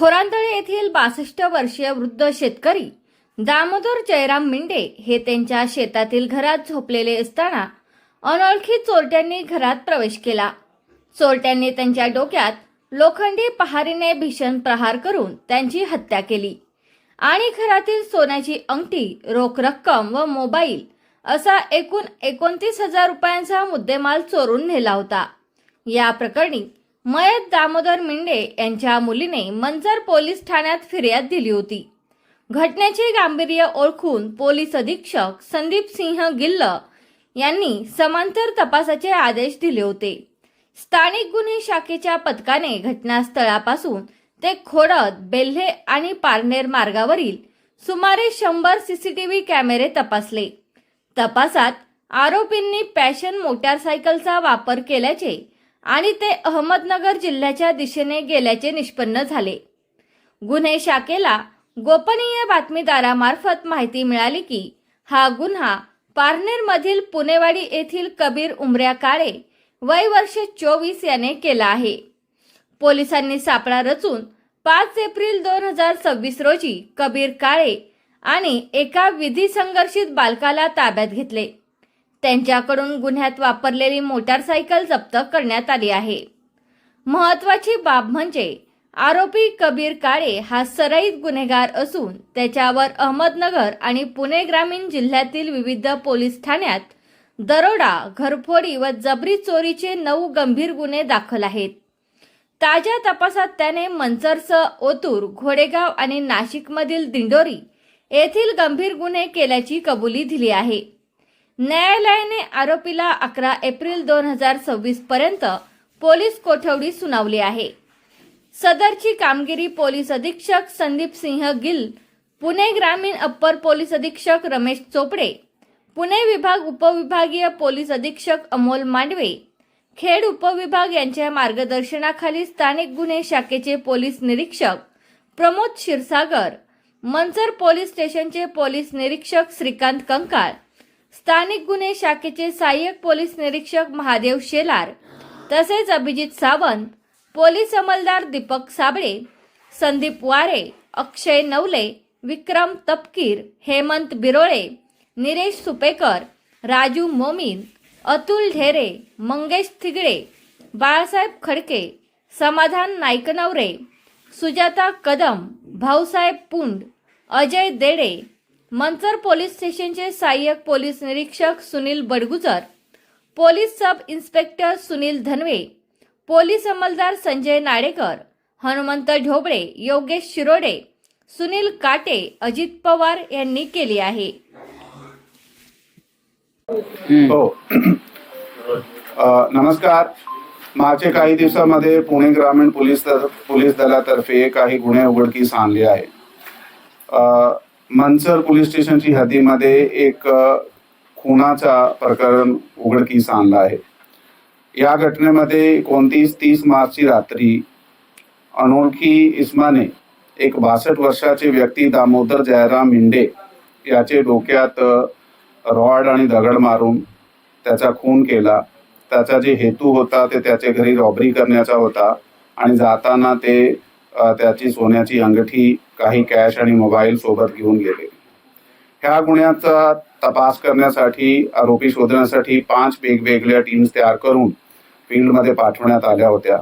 खोरांतळे येथील 62 वर्षीय वृद्ध शेतकरी दामोदर जयराम मिंडे हे त्यांच्या शेतातील घरात झोपलेले असताना अनोळखी चोरट्यांनी घरात प्रवेश केला। चोरट्यांनी त्यांच्या डोक्यात लोखंडी पहारीने भीषण प्रहार करून त्यांची हत्या केली आणि घरातील सोन्याची अंगठी, रोख रक्कम व मोबाईल असा एकूण 29,000 रुपयांचा मुद्देमाल चोरून नेला होता। या प्रकरणी मयत दामोदर मिंडे यांच्या मुलीने मंचर पोलीस ठाण्यात फिर्याद दिली होती। घटनेचे गांभीर्य ओळखून पोलीस अधीक्षक संदीप सिंह गिल्ल यांनी समांतर तपासाचे आदेश दिले होते। स्थानिक गुन्हे शाखेच्या पथकाने घटनास्थळापासून ते खोडद, बेल्हे आणि पारनेर मार्गावरील सुमारे 100 सीसीटीव्ही कॅमेरे तपासले। तपासात आरोपींनी पॅशन मोटारसायकलचा वापर केल्याचे आणि ते अहमदनगर जिल्ह्याच्या दिशेने गेल्याचे निष्पन्न झाले। गुन्हे शाखेला गोपनीय बातमीदारामार्फत माहिती मिळाली की हा गुन्हा पारनेर मधील पुणेवाडी येथील कबीर उमऱ्या काळे वय वर्ष 24 याने केला आहे। पोलिसांनी सापळा रचून 5 एप्रिल 2026 रोजी कबीर काळे आणि एका विधी संघर्षित बालकाला ताब्यात घेतले। त्यांच्याकडून गुन्ह्यात वापरलेली मोटारसायकल जप्त करण्यात आली आहे। महत्त्वाची बाब म्हणजे आरोपी कबीर काळे हा सराईत गुन्हेगार असून त्याच्यावर अहमदनगर आणि पुणे ग्रामीण जिल्ह्यातील विविध पोलीस ठाण्यात दरोडा, घरफोडी व जबरी चोरीचे 9 गंभीर गुन्हे दाखल आहेत। ताज्या तपासात त्याने मंचरसह ओतूर, घोडेगाव आणि नाशिकमधील दिंडोरी येथील गंभीर गुन्हे केल्याची कबुली दिली आहे। न्यायालयाने आरोपीला 11 एप्रिल 2026 पर्यंत पोलीस कोठडी सुनावली आहे। सदरची कामगिरी पोलीस अधीक्षक संदीप सिंह गिल, पुणे ग्रामीण अप्पर पोलीस अधीक्षक रमेश चोपडे, पुणे विभाग उपविभागीय पोलीस अधीक्षक अमोल मांडवे, खेड उपविभाग यांच्या मार्गदर्शनाखाली स्थानिक गुन्हे शाखेचे पोलीस निरीक्षक प्रमोद क्षीरसागर, मंचर पोलीस स्टेशनचे पोलीस निरीक्षक श्रीकांत कंकाळ, स्थानिक गुन्हे शाखेचे सहाय्यक पोलीस निरीक्षक महादेव शेलार तसेच अभिजित सावंत, पोलीस अंमलदार दीपक साबळे, संदीप वारे, अक्षय नवले, विक्रम तपकीर, हेमंत बिरोळे, निरेश सुपेकर, राजू मोमीन, अतुल ढेरे, मंगेश थिगडे, बाळासाहेब खडके, समाधान नाईकनवरे, सुजाता कदम, भाऊसाहेब पुंड, अजय देडे, मंचर पोलीस स्टेशनचे सहाय्यक पोलीस निरीक्षक Sunil Badgujar, police sub inspector Sunil Dhanwe, police अंमलदार संजय नाडेकर, हनुमंत ढोबळे, योगेश शिरोडे, सुनील काटे, अजित पवार यांनी केली आहे। हो नमस्कार। मागच्या काही दिवसामध्ये पुणे ग्रामीण पोलीस दलातर्फे काही गुन्हे उघडकीस आणले आहे। मंचर पोलीस स्टेशनची हद्दीमध्ये एक खुनाचा प्रकरण उघडकीस आणला आहे। या घटनेमध्ये 29-30 मार्चची रात्री अनोळखी इसमाने एक 62 वर्षाचे व्यक्ती दामोदर जयराम मिंडे याचे डोक्यात रॉड आणि दगड मारून त्याचा खून केला। त्याचा जे हेतू होता ते त्याच्या घरी रॉबरी करण्याचा होता आणि जाताना ते त्याची सोन्याची अंगठी, काही कॅश आणि मोबाईल सोबत घेऊन गेले। ह्या गुन्ह्याचा तपास करण्यासाठी, आरोपी शोधण्यासाठी 5 वेगवेगळ्या टीम्स तयार करून फील्डमध्ये पाठवण्यात आल्या होत्या।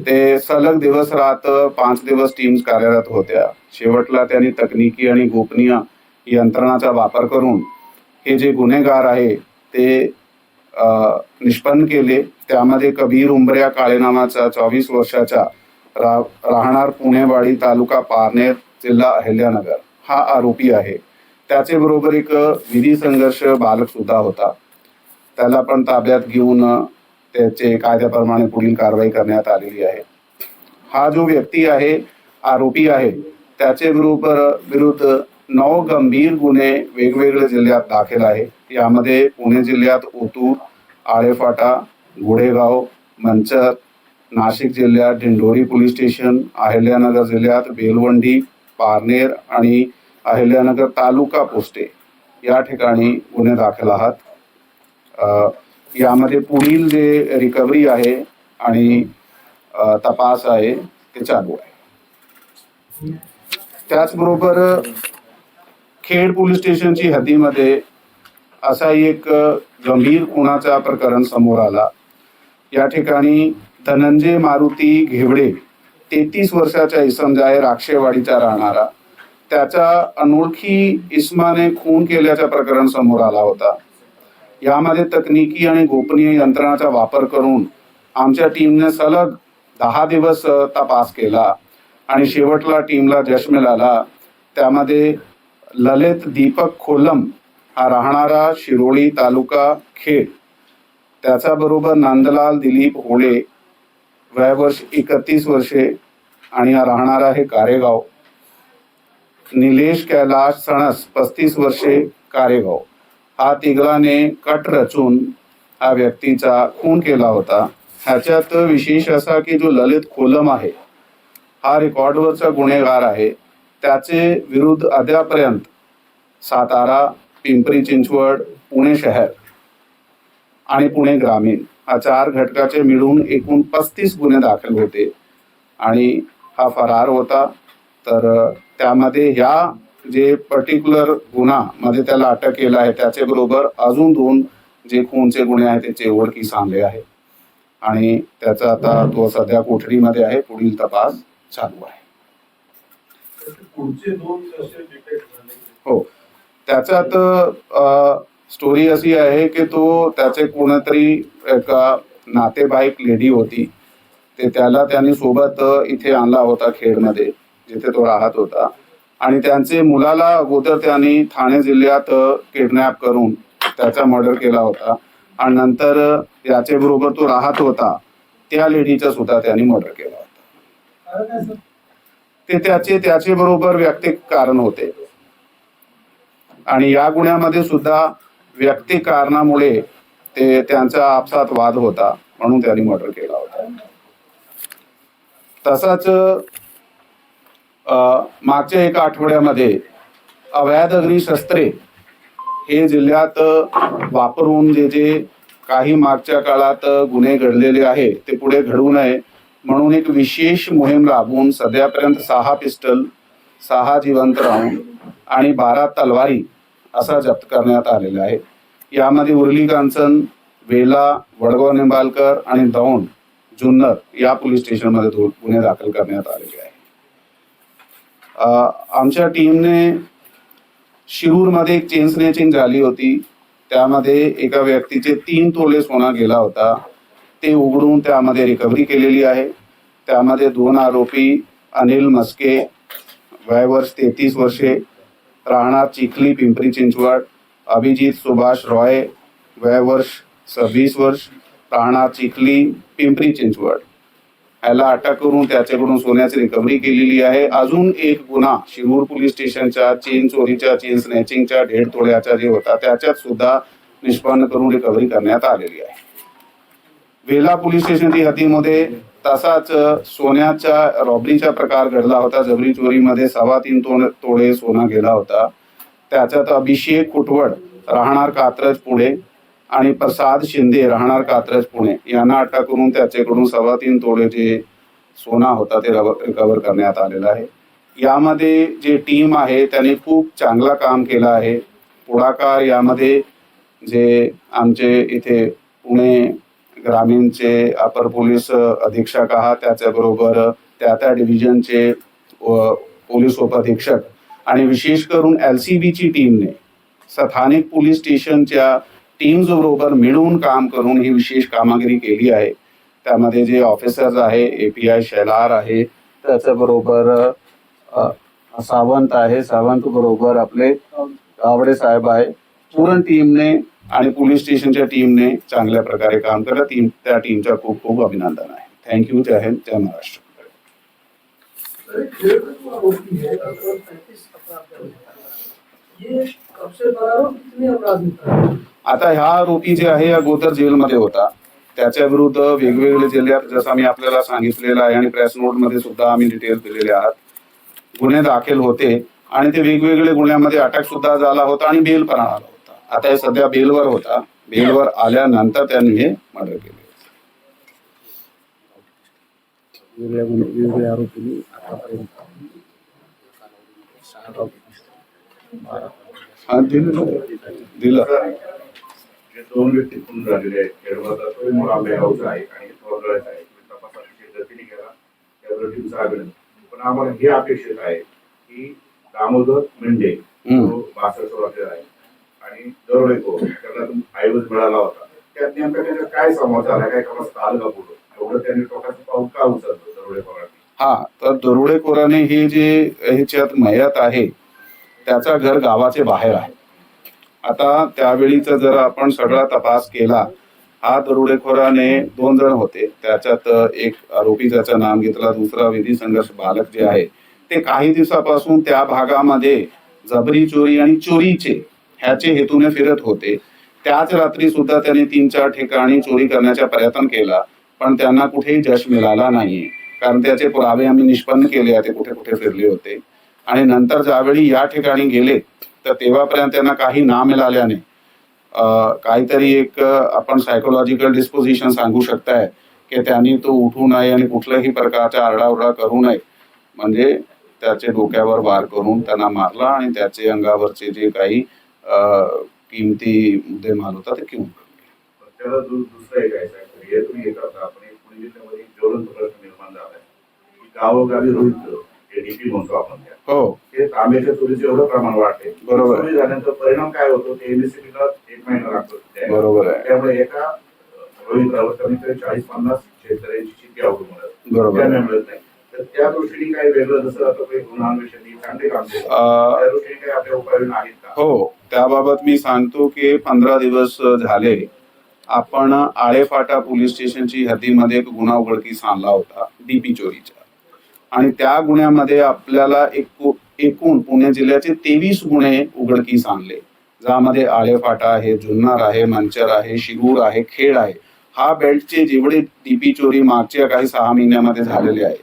ते सलग दिवस रात 5 दिवस टीम्स कार्यरत होत्या। शेवटला त्यांनी तकनिकी आणि गोपनीय यंत्रणाचा वापर करून हे जे गुन्हेगार आहे ते निष्पन्न केले। त्यामध्ये कबीर उमऱ्या काळे नावाचा 24 वर्षाचा राहणार पुणेवाडी, तालुका पारनेर, जिल्हा अहिल्यानगर हा आरोपी आहे। त्याचे बरोबर एक विधी संघर्ष बालक सुद्धा होता। त्याला पण ताब्यात घेऊन त्याचे कायद्याप्रमाणे पुढील कारवाई करण्यात आलेली आहे। हा जो व्यक्ती आहे, आरोपी आहे, त्याचे विरुद्ध 9 गंभीर गुन्हे वेगवेगळ्या जिल्ह्यात दाखल आहे। यामध्ये पुणे जिल्ह्यात ओतूर, आळेफाटा, घोडेगाव, मंचर, नाशिक जिल्ह्यात दिंडोरी पोलीस स्टेशन, अहिल्यानगर जिल्ह्यात बेलवंडी, पारनेर आणि अहिल्यानगर तालुका पोस्टे या ठिकाणी गुन्हे दाखल आहात। यामध्ये पुढील जे रिकव्हरी आहे आणि तपास आहे ते चालू आहे। त्याचबरोबर खेड पोलीस स्टेशनची हद्दीमध्ये असा एक गंभीर खुनाचा प्रकरण समोर आला. या ठिकाणी धनंजय मारुती घेवडे 33 वर्षाचा इसम जो आहे राक्षेवाडीचा राहणारा, त्याचा अनोळखी इसमाने खून केल्याचा प्रकरण समोर आला होता. यामध्ये तकनिकी आणि गोपनीय यंत्रणाचा वापर करून आमच्या टीमने सलग 10 दिवस तपास केला आणि शेवटला टीमला यश मिळाला. त्यामध्ये ललित दीपक खोलम हा राहणारा शिरोळी तालुका खेड, त्याचा बरोबर नंदलाल दिलीप होळे वयवर्ष 31 वर्षे आणि हा राहणारा आहे कारेगाव, निलेश कैलाश सणस 35 वर्षे कारेगाव. हा तिघाने कट रचून हा व्यक्तीचा खून केला होता. ह्याच्यात विशेष असा की जो ललित खोलम आहे हा रेकॉर्डवरचा गुन्हेगार आहे. त्याचे विरुद्ध अद्यापर्यंत सातारा, पिंपरी चिंचवड, पुणे शहर आणि पुणे ग्रामीण हा 4 घटकाचे मिळून एकूण 35 गुन्हे दाखल होते आणि हा फरार होता. तर त्यामध्ये ह्या जे पर्टिक्युलर गुन्हा मध्ये त्याला अटक केला आहे त्याचे बरोबर अजून 2 जे खूनचे गुन्हे आहेत त्याचे उघडकीस आणले आहे आणि त्याचा आता तो सध्या कोठडीमध्ये आहे. पुढील तपास चालू आहे. हो, त्याच्यात स्टोरी अशी आहे की तो त्याचे कोणतरी एका नातेवाईक लेडी होती, ते त्याला त्यांनी सोबत इथे आणला होता खेडमध्ये जिथे तो राहत होता आणि त्यांचे मुलाला अगोदर त्यांनी ठाणे जिल्ह्यात किडनॅप करून त्याचा मर्डर केला होता आणि नंतर याचे बरोबर तो राहत होता त्या लेडीचा सुद्धा त्यांनी मर्डर केला होता. ते त्याचे बरोबर वैयक्तिक कारण होते आणि या गुन्ह्यामध्ये सुद्धा वैयक्तिक कारणामुळे ते त्यांचा आपसात वाद होता म्हणून त्यांनी मर्डर केला होता. तसाच मागच्या 1 आठवड्यामध्ये अवैध अग्निशस्त्रे हे जिल्ह्यात वापरून जे काही मागच्या काळात गुन्हे घडलेले आहे ते पुढे घडू नये म्हणून एक विशेष मोहीम राबवून सध्यापर्यंत 6 पिस्टल, 6 जिवंत राऊंड आणि 12 तलवारी असा जप्त करण्यात आलेला आहे. यामध्ये उर्ली कांचन, वेला, वडगाव निंबाळकर आणि दौंड जुन्नर या पोलीस स्टेशनमध्ये गुन्हे दाखल करण्यात आलेले आहे. आमच्या टीमने शिरूरमध्ये एक चेन स्नॅचिंग झाली होती. त्यामध्ये एका व्यक्तीचे 3 तोळे सोना गेला होता. ते उघडून त्यामध्ये रिकव्हरी केलेली आहे. त्यामध्ये 2 आरोपी अनिल मस्के वयवर्ष 33 वर्षे राहणार चिखली पिंपरी चिंचवड, अभिजित सुभाष रॉय वयवर्ष 26 वर्ष राहणार चिखली पिंपरी चिंचवड, याला अटक करून त्याच्याकडून सोन्याची रिकव्हरी केलेली आहे. अजून एक गुन्हा शिरूर पोलीस स्टेशनच्या चेन चोरीच्या, चेन स्नॅचिंगच्या 1.5 तोळ्याचा जे होता त्याच्यात सुद्धा निष्पन्न करून रिकव्हरी करण्यात आलेली आहे. वेला पोलीस स्टेशनच्या हद्दीमध्ये तसाच सोन्याच्या रॉबरीचा प्रकार घडला होता. जबरी चोरीमध्ये 3.25 तोळे सोना गेला होता. त्याच्यात अभिषेक कुटवड राहणार कात्रज पुणे आणि प्रसाद शिंदे राहणार कात्रज पुणे यांना अटक करून त्याच्याकडून 3.25 तोळे जे सोना होता ते रिकव्हर करण्यात आलेला आहे. यामध्ये जे टीम आहे त्याने खूप चांगला काम केलं आहे. पुढाकार यामध्ये जे आमचे इथे पुणे ग्रामीणचे अपर पोलीस अधीक्षक आहात, त्याच्याबरोबर त्या डिव्हिजनचे पोलीस उपअधीक्षक आणि विशेष करून LCBची टीमने स्थानिक पोलीस स्टेशनच्या टीम्स बरोबर मिळून काम करून ही विशेष कामगिरी केली आहे. त्यामध्ये जे ऑफिसर्स आहे, API शेलार आहे, त्याच्याबरोबर सावंत आहे, सावंत बरोबर आपले आवडे साहेब आहे. पूर्ण टीमने आणि पोलीस स्टेशनच्या टीमने चांगल्या प्रकारे काम केलं. त्या टीमचा खूप खूप अभिनंदन आहे. थँक्यू. जय हिंद, जय महाराष्ट्र. आता ह्या आरोपी जे आहे अगोदर जेलमध्ये होता, त्याच्या विरुद्ध वेगवेगळे जिल्ह्यात जसं मी आपल्याला सांगितलेलं आहे आणि प्रेस नोट मध्ये सुद्धा आम्ही डिटेल दिलेले आहात, गुन्हे दाखल होते आणि ते वेगवेगळे गुन्ह्यामध्ये अटक सुद्धा झाला होता आणि बेल पण आला होता. आता हे सध्या बेलवर होता. बेलवर आल्यानंतर त्यांनी हे मर्डर केले. वेगवेगळ्या आरोपींनी आतापर्यंत दिलं. जे दोन व्यक्ती खून झालेले आहेत खेडमधला तो मूळ आंबेगावचा आहे आणि थोरगळचा आहे. तपास अतिशय गतीने केला त्याबद्दल टीमचं अभिनंदन. पण आम्हाला हे अपेक्षित आहे की दामोदर मेंढे जो 62 वर्षाचा आहे आणि दरोडेखोर त्याला ऐवज मिळाला होता त्यात नेमका त्याचा काय संवाद झाला काय कसा आलं का पुढं एवढं त्यांनी टोकाचं पाऊल का उचललं दरोडेखोरांनी. हा, तर दरोडेखोराने हे जे ह्याच्यात मयत आहे त्याचा घर गावाचे बाहेर आहे. आता त्यावेळीचा जर आपण सगळा तपास केला, हा दरोडेखोराने 2 जण होते, त्याच्यात एक आरोपी ज्याचं नाम घेतला, दुसरा विधी संघर्ष बालक जे आहे ते काही दिवसापासून त्या भागामध्ये जबरी चोरी आणि चोरीचे ह्याचे हेतूने फिरत होते. त्याच रात्री सुद्धा त्यांनी 3-4 ठिकाणी चोरी करण्याचा प्रयत्न केला, पण त्यांना कुठेही यश मिळाला नाहीये, कारण त्याचे पुरावे आम्ही निष्पन्न केले आहे ते कुठे कुठे फिरले होते. आणि नंतर ज्यावेळी या ठिकाणी गेले तर तेव्हापर्यंत त्यांना काही ना मिळाल्याने काहीतरी एक आपण सायकोलॉजिकल डिस्पोजिशन सांगू शकताय की त्यांनी तो उठू नये आणि कुठल्याही प्रकारचा आरडाओरडा करू नये, म्हणजे त्याचे डोक्यावर वार करून त्यांना मारला आणि त्याचे अंगावरचे जे काही किमती मुद्देमाल होता ते घेऊन त्याला दुसरं एक आहे साहेब हे तुम्ही हे करता आपण एक पुणे जिल्ह्यामध्ये ज्वलंत प्रश्न निर्माण झालाय की गावोगावी रोहित डीपी म्हणतो आपण त्या हो ते तांब्याच्या चोरीचं एवढं प्रमाण वाढते. बरोबर. चोरी झाल्यानंतर परिणाम काय होतो ते एमएससीबीला 1 महिना लागतो. बरोबर आहे. त्यामुळे एका रोहित्रावर कमीत कमी 40-50 शेतकऱ्यांची शेती अवलंबून बरोबर. त्यांना मिळत नाही. तर त्या दृष्टीने काही वेगळं जसं आता काही गुन्हा अन्वेषण चांगले काम केलं त्या दृष्टीने काही आपल्या उपाययोजना आहेत का? हो, त्याबाबत मी सांगतो की 15 दिवस झाले आपण आळेफाटा पोलीस स्टेशनची हद्दीमध्ये एक गुन्हा उघडकीस आणला होता डीपी चोरीचा, आणि त्या गुन्ह्यामध्ये आपल्याला एकूण पुणे जिल्ह्याचे 23 गुन्हे उघडकीस आणले, ज्यामध्ये आळेफाटा आहे, जुन्नर आहे, मंचर आहे, शिरूर आहे, खेड आहे. हा बेल्टचे जेवढे डीपी चोरी मागच्या काही 6 महिन्यामध्ये झालेले आहे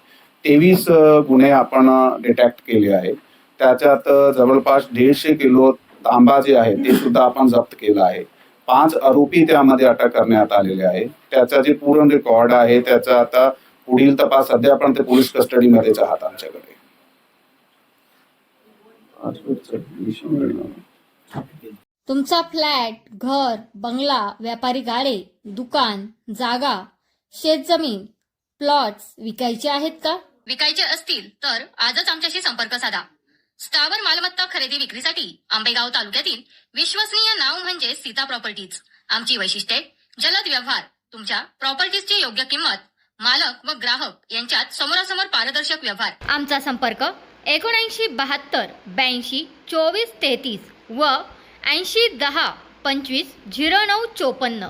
23 गुन्हे आपण डिटेक्ट केले आहे. त्याच्यात जवळपास 150 किलो तांबा जे आहे ते सुद्धा आपण जप्त केलं आहे. 5 आरोपी त्यामध्ये अटक करण्यात आलेले आहे. त्याचा जे पूर्ण रेकॉर्ड आहे त्याचा आता पुढील तपास सध्या पण ते पोलीस कस्टडीमध्येच आहात आमच्याकडे. तुमचा फ्लॅट, घर, बंगला, व्यापारी गाडे, दुकान, जागा, शेतजमीन, प्लॉट्स विकायचे आहेत का? विकायचे असतील तर आजच आमच्याशी संपर्क साधा. स्थावर मालमत्ता खरेदी विक्रीसाठी आंबेगाव तालुक्यातील विश्वसनीय नाव म्हणजे सीता प्रॉपर्टीज. आमची वैशिष्ट्ये: जलद व्यवहार, तुमच्या प्रॉपर्टीजची योग्य किंमत, मालक व ग्राहक यांच्यात समोरासमोर पारदर्शक व्यवहार. आमचा संपर्क 7972 82 24 33 व 80 10 25 09 54.